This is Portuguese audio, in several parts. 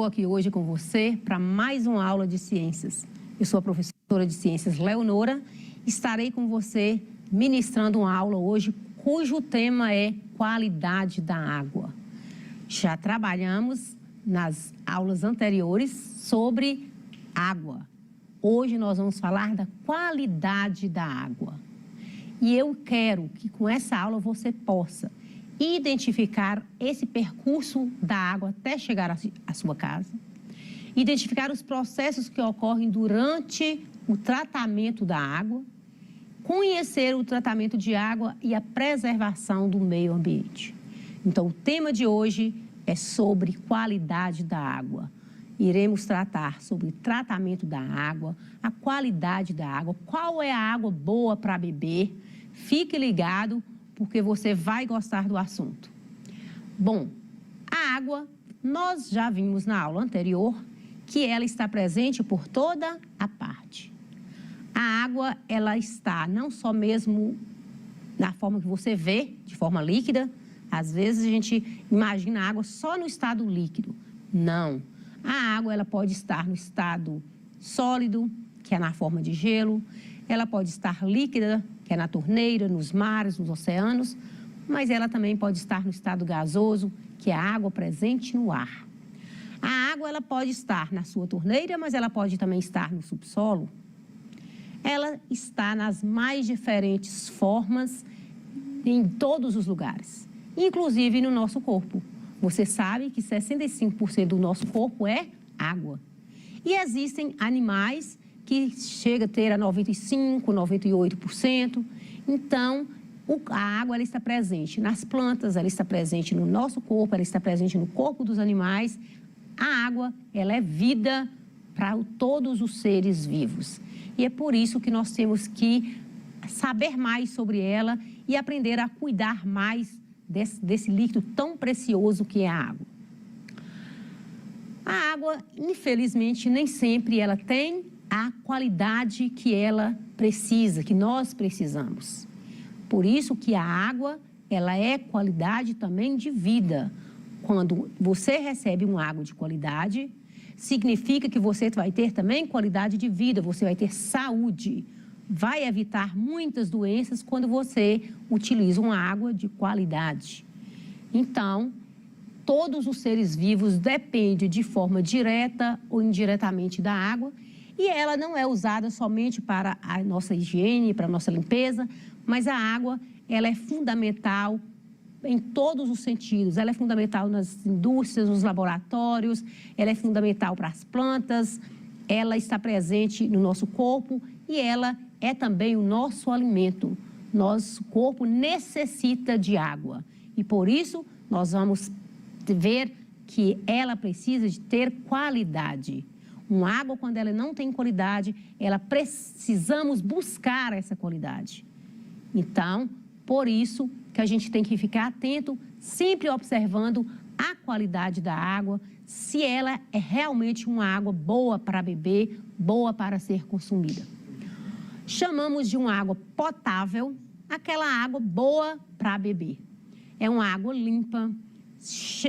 Estou aqui hoje com você para mais uma aula de ciências. Eu sou a professora de ciências Leonora. Estarei com você ministrando uma aula hoje cujo tema é qualidade da água. Já trabalhamos nas aulas anteriores sobre água. Hoje nós vamos falar da qualidade da água. E eu quero que com essa aula você possa identificar esse percurso da água até chegar à sua casa, identificar os processos que ocorrem durante o tratamento da água, conhecer o tratamento de água e a preservação do meio ambiente. Então, o tema de hoje é sobre qualidade da água. Iremos tratar sobre tratamento da água, a qualidade da água, qual é a água boa para beber. Fique ligado, porque você vai gostar do assunto. Bom, a água, nós já vimos na aula anterior que ela está presente por toda a parte. A água, ela está não só mesmo na forma que você vê, de forma líquida. Às vezes a gente imagina a água só no estado líquido. Não. A água, ela pode estar no estado sólido, que é na forma de gelo. Ela pode estar líquida, que é na torneira, nos mares, nos oceanos, mas ela também pode estar no estado gasoso, que é a água presente no ar. A água, ela pode estar na sua torneira, mas ela pode também estar no subsolo. Ela está nas mais diferentes formas, em todos os lugares, inclusive no nosso corpo. Você sabe que 65% do nosso corpo é água. E existem animais que chega a ter a 95%, 98%. Então, a água ela está presente nas plantas, ela está presente no nosso corpo, ela está presente no corpo dos animais. A água, ela é vida para todos os seres vivos. E é por isso que nós temos que saber mais sobre ela e aprender a cuidar mais desse líquido tão precioso que é a água. A água, infelizmente, nem sempre ela tem a qualidade que ela precisa, que nós precisamos. Por isso que a água, ela é qualidade também de vida. Quando você recebe uma água de qualidade, significa que você vai ter também qualidade de vida, você vai ter saúde. Vai evitar muitas doenças quando você utiliza uma água de qualidade. Então, todos os seres vivos dependem de forma direta ou indiretamente da água, e ela não é usada somente para a nossa higiene, para a nossa limpeza, mas a água, ela é fundamental em todos os sentidos. Ela é fundamental nas indústrias, nos laboratórios, ela é fundamental para as plantas, ela está presente no nosso corpo e ela é também o nosso alimento. Nosso corpo necessita de água e por isso nós vamos ver que ela precisa de ter qualidade. Uma água, quando ela não tem qualidade, ela precisamos buscar essa qualidade. Então, por isso que a gente tem que ficar atento, sempre observando a qualidade da água, se ela é realmente uma água boa para beber, boa para ser consumida. Chamamos de uma água potável, aquela água boa para beber. É uma água limpa,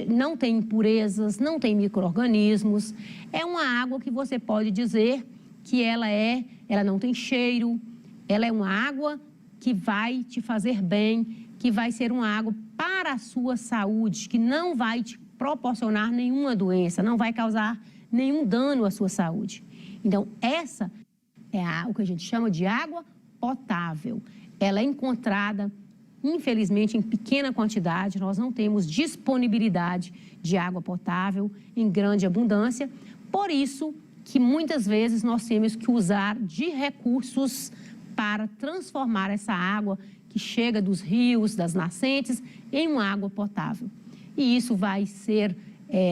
não tem impurezas, não tem micro-organismos. É uma água que você pode dizer que ela não tem cheiro, ela é uma água que vai te fazer bem, que vai ser uma água para a sua saúde, que não vai te proporcionar nenhuma doença, não vai causar nenhum dano à sua saúde. Então, essa é o que a gente chama de água potável. Ela é encontrada, infelizmente, em pequena quantidade, nós não temos disponibilidade de água potável em grande abundância, por isso que muitas vezes nós temos que usar de recursos para transformar essa água que chega dos rios, das nascentes, em uma água potável. E isso vai ser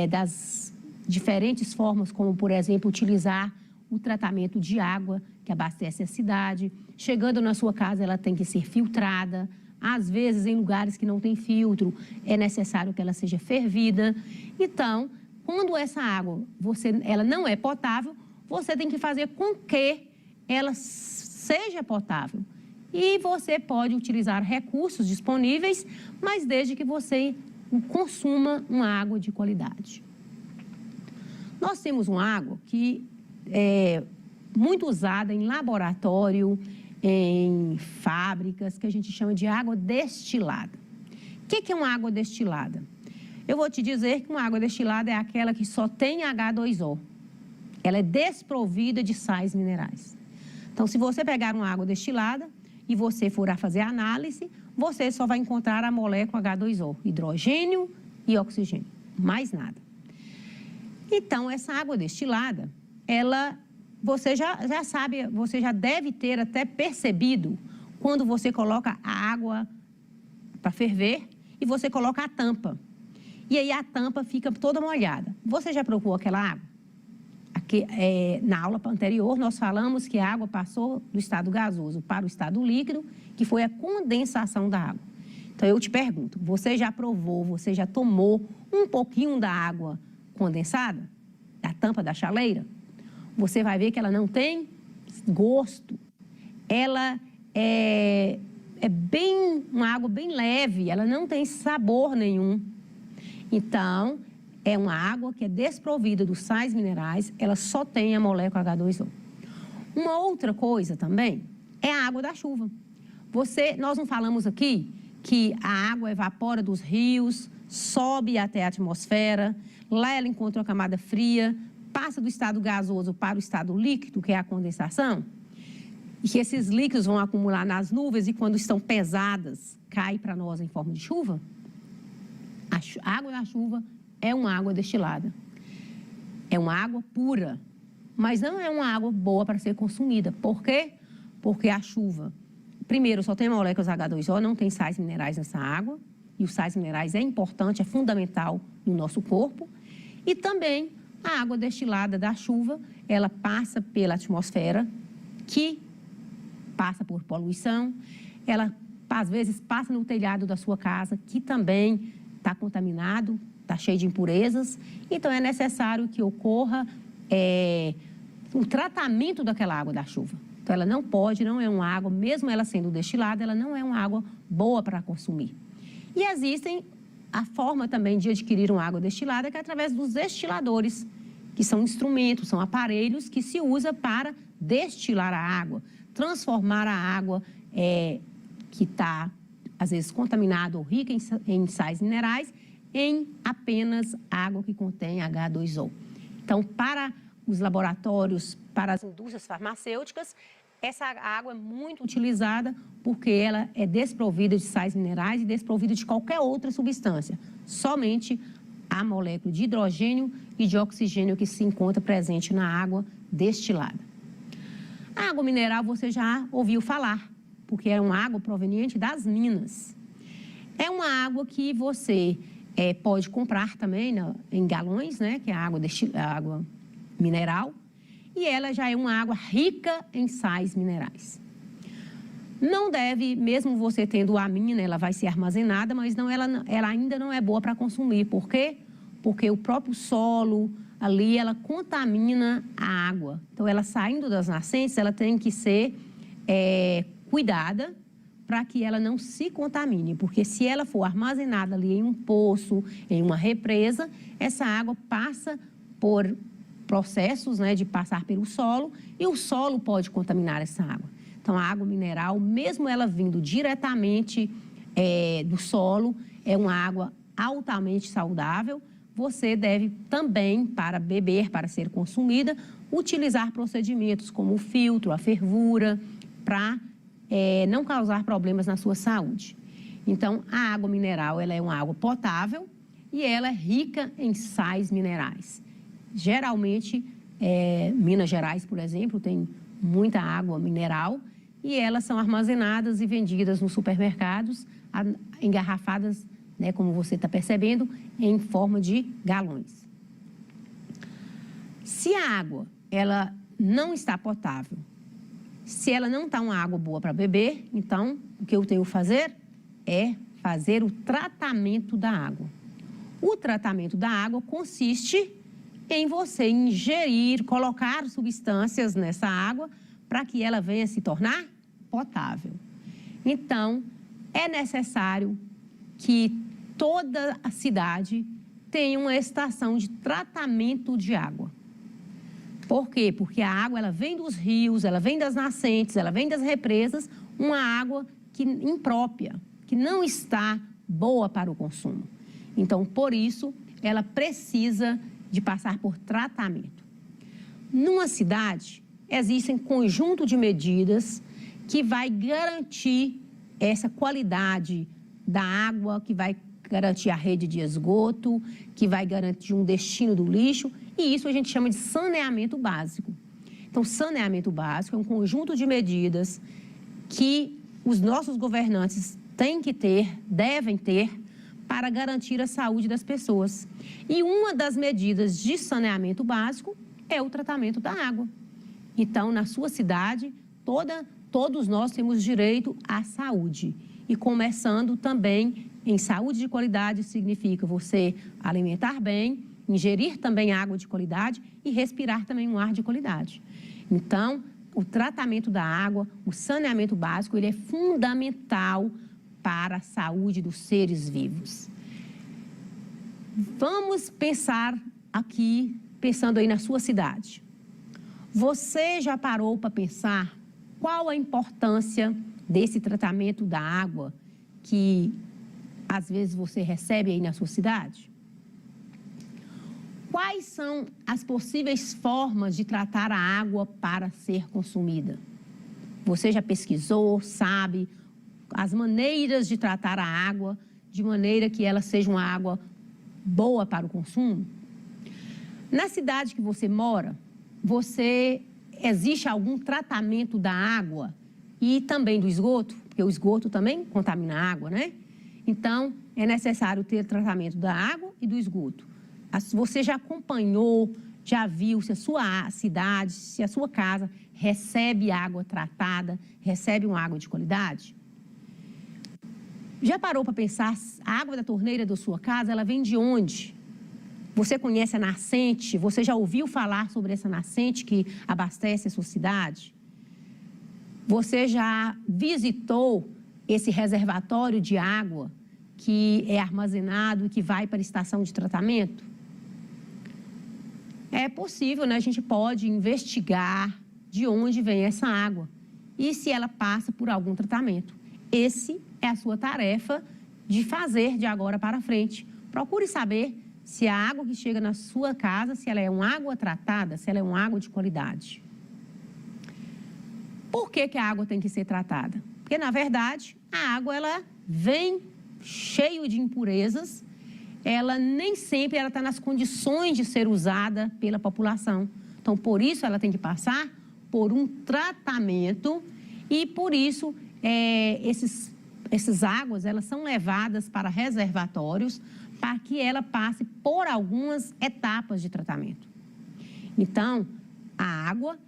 das diferentes formas, como, por exemplo, utilizar o tratamento de água que abastece a cidade. Chegando na sua casa, ela tem que ser filtrada. Às vezes, em lugares que não tem filtro, é necessário que ela seja fervida. Então, quando essa água ela não é potável, você tem que fazer com que ela seja potável. E você pode utilizar recursos disponíveis, mas desde que você consuma uma água de qualidade. Nós temos uma água que é muito usada em laboratório, em fábricas, que a gente chama de água destilada. O que é uma água destilada? Eu vou te dizer que uma água destilada é aquela que só tem H2O. Ela é desprovida de sais minerais. Então, se você pegar uma água destilada e você for a fazer a análise, você só vai encontrar a molécula H2O, hidrogênio e oxigênio, mais nada. Então, essa água destilada, você já sabe, você já deve ter até percebido quando você coloca a água para ferver e você coloca a tampa. E aí a tampa fica toda molhada. Você já procurou aquela água? Aqui, na aula anterior, nós falamos que a água passou do estado gasoso para o estado líquido, que foi a condensação da água. Então, eu te pergunto, você já provou, você já tomou um pouquinho da água condensada, da tampa da chaleira? Você vai ver que ela não tem gosto. Ela é uma água bem leve, ela não tem sabor nenhum. Então, é uma água que é desprovida dos sais minerais, ela só tem a molécula H2O. Uma outra coisa também é a água da chuva. Nós não falamos aqui que a água evapora dos rios, sobe até a atmosfera, lá ela encontra uma camada fria, passa do estado gasoso para o estado líquido, que é a condensação, e que esses líquidos vão acumular nas nuvens e quando estão pesadas, cai para nós em forma de chuva. A água da chuva é uma água destilada. É uma água pura, mas não é uma água boa para ser consumida. Por quê? Porque a chuva, primeiro, só tem moléculas H2O, não tem sais minerais nessa água, e os sais minerais é importante, é fundamental no nosso corpo. E também a água destilada da chuva, ela passa pela atmosfera, que passa por poluição, ela às vezes passa no telhado da sua casa, que também está contaminado, está cheio de impurezas. Então, é necessário que ocorra o tratamento daquela água da chuva. Então, ela não é uma água, mesmo ela sendo destilada, ela não é uma água boa para consumir. E existem a forma também de adquirir uma água destilada, que é através dos destiladores, que são instrumentos, são aparelhos que se usa para destilar a água, transformar a água que está, às vezes, contaminada ou rica em sais minerais, em apenas água que contém H2O. Então, para os laboratórios, para as indústrias farmacêuticas, essa água é muito utilizada porque ela é desprovida de sais minerais e desprovida de qualquer outra substância. Somente a molécula de hidrogênio e de oxigênio que se encontra presente na água destilada. A água mineral você já ouviu falar, porque é uma água proveniente das minas. É uma água que você pode comprar também em galões, né, que é a água mineral, e ela já é uma água rica em sais minerais. Não deve, mesmo você tendo a mina, ela vai ser armazenada, mas ela ainda não é boa para consumir. Por quê? Porque o próprio solo ali, ela contamina a água. Então, ela saindo das nascentes, ela tem que ser cuidada para que ela não se contamine. Porque se ela for armazenada ali em um poço, em uma represa, essa água passa por processos, né, de passar pelo solo e o solo pode contaminar essa água. Então, a água mineral, mesmo ela vindo diretamente do solo, é uma água altamente saudável. Você deve também, para beber, para ser consumida, utilizar procedimentos como o filtro, a fervura, para não causar problemas na sua saúde. Então, a água mineral ela é uma água potável e ela é rica em sais minerais. Geralmente, Minas Gerais, por exemplo, tem muita água mineral e elas são armazenadas e vendidas nos supermercados, engarrafadas, né, como você está percebendo, em forma de galões. Se a água ela não está potável, se ela não está uma água boa para beber, então o que eu tenho que fazer é fazer o tratamento da água. O tratamento da água consiste em você ingerir, colocar substâncias nessa água para que ela venha se tornar potável. Então, é necessário que toda a cidade tenha uma estação de tratamento de água. Por quê? Porque a água ela vem dos rios, ela vem das nascentes, ela vem das represas, uma água imprópria, que não está boa para o consumo. Então, por isso, ela precisa de passar por tratamento. Numa cidade, existem conjunto de medidas que vai garantir essa qualidade da água, que vai garantir a rede de esgoto, que vai garantir um destino do lixo, e isso a gente chama de saneamento básico. Então, saneamento básico é um conjunto de medidas que os nossos governantes têm que ter, devem ter, para garantir a saúde das pessoas. E uma das medidas de saneamento básico é o tratamento da água. Então, na sua cidade, todos nós temos direito à saúde. E começando também em saúde de qualidade, significa você alimentar bem, ingerir também água de qualidade e respirar também um ar de qualidade. Então, o tratamento da água, o saneamento básico, ele é fundamental para a saúde dos seres vivos. Vamos pensar aqui, pensando aí na sua cidade. Você já parou para pensar qual a importância desse tratamento da água que às vezes você recebe aí na sua cidade? Quais são as possíveis formas de tratar a água para ser consumida? Você já pesquisou, sabe as maneiras de tratar a água de maneira que ela seja uma água boa para o consumo? Na cidade que você mora, existe algum tratamento da água e também do esgoto? Porque o esgoto também contamina a água, né? Então, é necessário ter tratamento da água e do esgoto. Você já acompanhou, já viu se a sua cidade, se a sua casa recebe água tratada, recebe uma água de qualidade? Já parou para pensar, a água da torneira da sua casa, ela vem de onde? Você conhece a nascente? Você já ouviu falar sobre essa nascente que abastece a sua cidade? Você já visitou esse reservatório de água que é armazenado e que vai para a estação de tratamento? É possível, né? A gente pode investigar de onde vem essa água e se ela passa por algum tratamento. Esse é a sua tarefa de fazer de agora para frente. Procure saber se a água que chega na sua casa, se ela é uma água tratada, se ela é uma água de qualidade. Por que a água tem que ser tratada? Porque, na verdade, a água ela vem cheia de impurezas, ela nem sempre está nas condições de ser usada pela população. Então, por isso, ela tem que passar por um tratamento e, por isso, essas águas elas são levadas para reservatórios para que ela passe por algumas etapas de tratamento. Então, a água,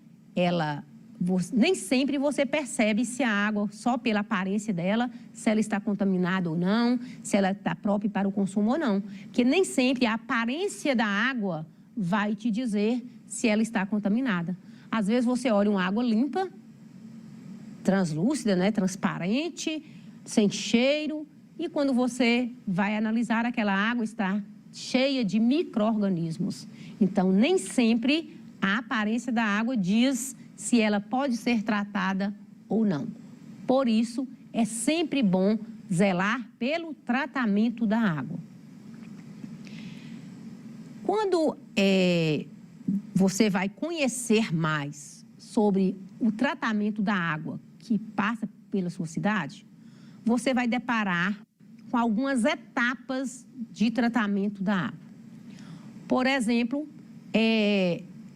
nem sempre você percebe se a água, só pela aparência dela, se ela está contaminada ou não, se ela está própria para o consumo ou não. Porque nem sempre a aparência da água vai te dizer se ela está contaminada. Às vezes você olha uma água limpa, translúcida, né, transparente, sem cheiro, e quando você vai analisar, aquela água está cheia de micro-organismos. Então, nem sempre a aparência da água diz se ela pode ser tratada ou não. Por isso, é sempre bom zelar pelo tratamento da água. Quando você vai conhecer mais sobre o tratamento da água que passa pela sua cidade, você vai deparar com algumas etapas de tratamento da água. Por exemplo,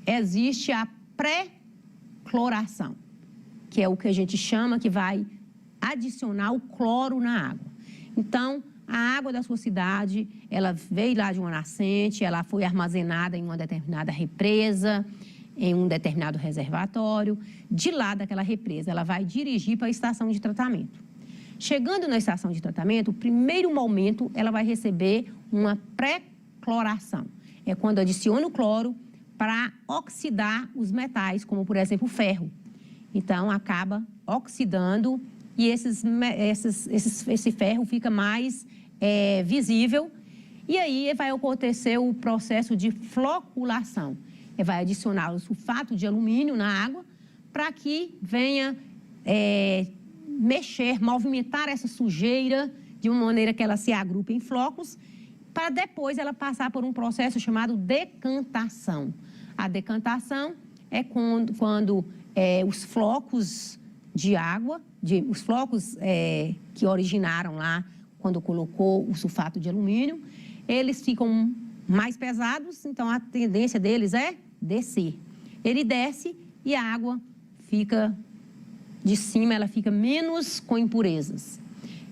existe a pré-cloração, que é o que a gente chama que vai adicionar o cloro na água. Então, a água da sua cidade, ela veio lá de uma nascente, ela foi armazenada em uma determinada represa, em um determinado reservatório. De lá daquela represa, ela vai dirigir para a estação de tratamento. Chegando na estação de tratamento, o primeiro momento, ela vai receber uma pré-cloração. É quando adiciona o cloro para oxidar os metais, como, por exemplo, o ferro. Então, acaba oxidando e esse ferro fica mais visível. E aí vai acontecer o processo de floculação, vai adicionar o sulfato de alumínio na água para que venha movimentar essa sujeira de uma maneira que ela se agrupe em flocos, para depois ela passar por um processo chamado decantação. A decantação é quando os flocos de água, os flocos que originaram lá quando colocou o sulfato de alumínio, eles ficam mais pesados, então a tendência deles é descer. Ele desce e a água fica de cima, ela fica menos com impurezas.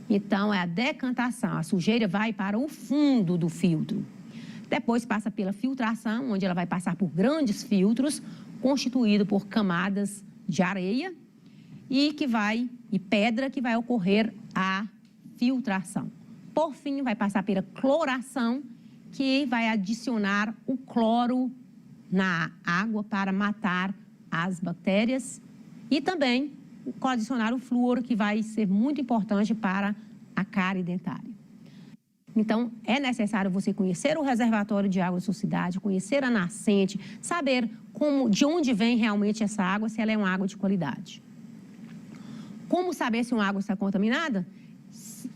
Então, é a decantação, a sujeira vai para o fundo do filtro. Depois passa pela filtração, onde ela vai passar por grandes filtros, constituído por camadas de areia e pedra, que vai ocorrer a filtração. Por fim, vai passar pela cloração, que vai adicionar o cloro na água para matar as bactérias e também adicionar o flúor, que vai ser muito importante para a cárie dentária. Então, é necessário você conhecer o reservatório de água da sua cidade, conhecer a nascente, saber de onde vem realmente essa água, se ela é uma água de qualidade. Como saber se uma água está contaminada?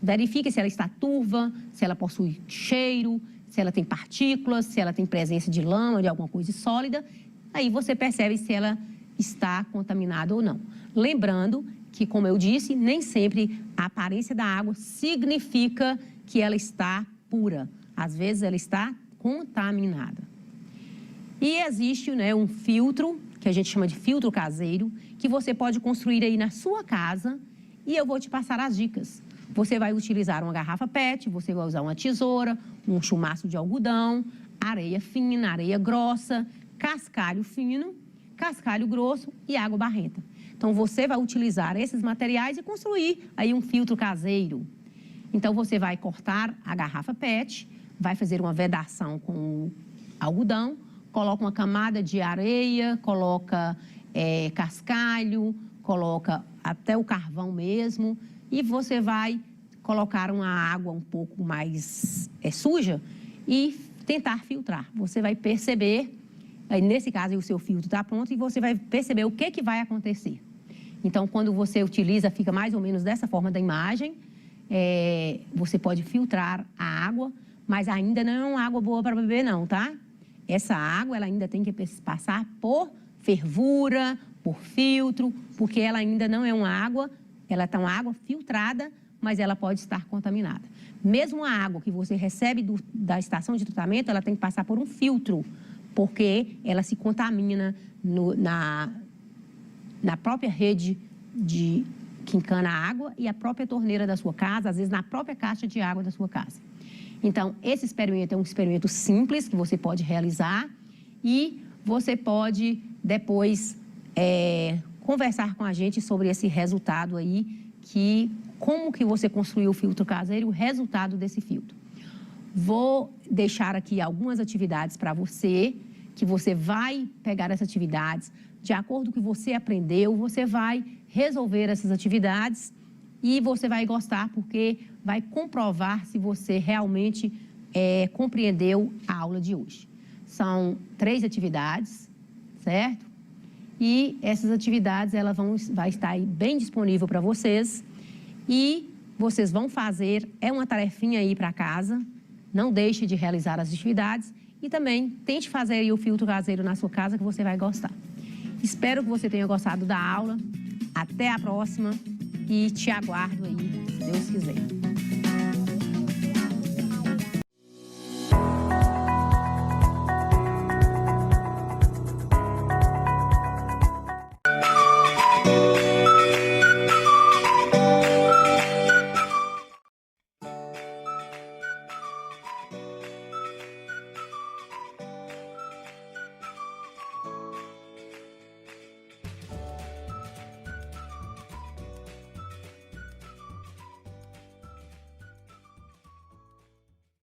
Verifique se ela está turva, se ela possui cheiro, se ela tem partículas, se ela tem presença de lama, de alguma coisa sólida. Aí você percebe se ela está contaminada ou não. Lembrando que, como eu disse, nem sempre a aparência da água significa que ela está pura. Às vezes ela está contaminada. E existe, um filtro, que a gente chama de filtro caseiro, que você pode construir aí na sua casa, e eu vou te passar as dicas. Você vai utilizar uma garrafa PET, você vai usar uma tesoura, um chumaço de algodão, areia fina, areia grossa, cascalho fino, cascalho grosso e água barrenta. Então, você vai utilizar esses materiais e construir aí um filtro caseiro. Então, você vai cortar a garrafa PET, vai fazer uma vedação com algodão, coloca uma camada de areia, coloca cascalho, coloca até o carvão mesmo, e você vai colocar uma água um pouco mais suja e tentar filtrar. Você vai perceber, aí, nesse caso, o seu filtro está pronto e você vai perceber o que vai acontecer. Então, quando você utiliza, fica mais ou menos dessa forma da imagem, você pode filtrar a água, mas ainda não é uma água boa para beber não, tá? Essa água, ela ainda tem que passar por fervura, por filtro, porque ela ainda não é uma água, ela está uma água filtrada, mas ela pode estar contaminada. Mesmo a água que você recebe da estação de tratamento, ela tem que passar por um filtro, porque ela se contamina na própria rede que encana a água e a própria torneira da sua casa, às vezes na própria caixa de água da sua casa. Então, esse experimento é um experimento simples que você pode realizar e você pode depois conversar com a gente sobre esse resultado aí, como que você construiu o filtro caseiro e o resultado desse filtro. Vou deixar aqui algumas atividades para você, que você vai pegar essas atividades, de acordo com o que você aprendeu, você vai resolver essas atividades e você vai gostar, porque vai comprovar se você realmente compreendeu a aula de hoje. São 3 atividades, certo? E essas atividades, vai estar aí bem disponível para vocês e vocês vão fazer, é uma tarefinha aí para casa, não deixe de realizar as atividades e também tente fazer aí o filtro caseiro na sua casa, que você vai gostar. Espero que você tenha gostado da aula. Até a próxima e te aguardo aí, se Deus quiser.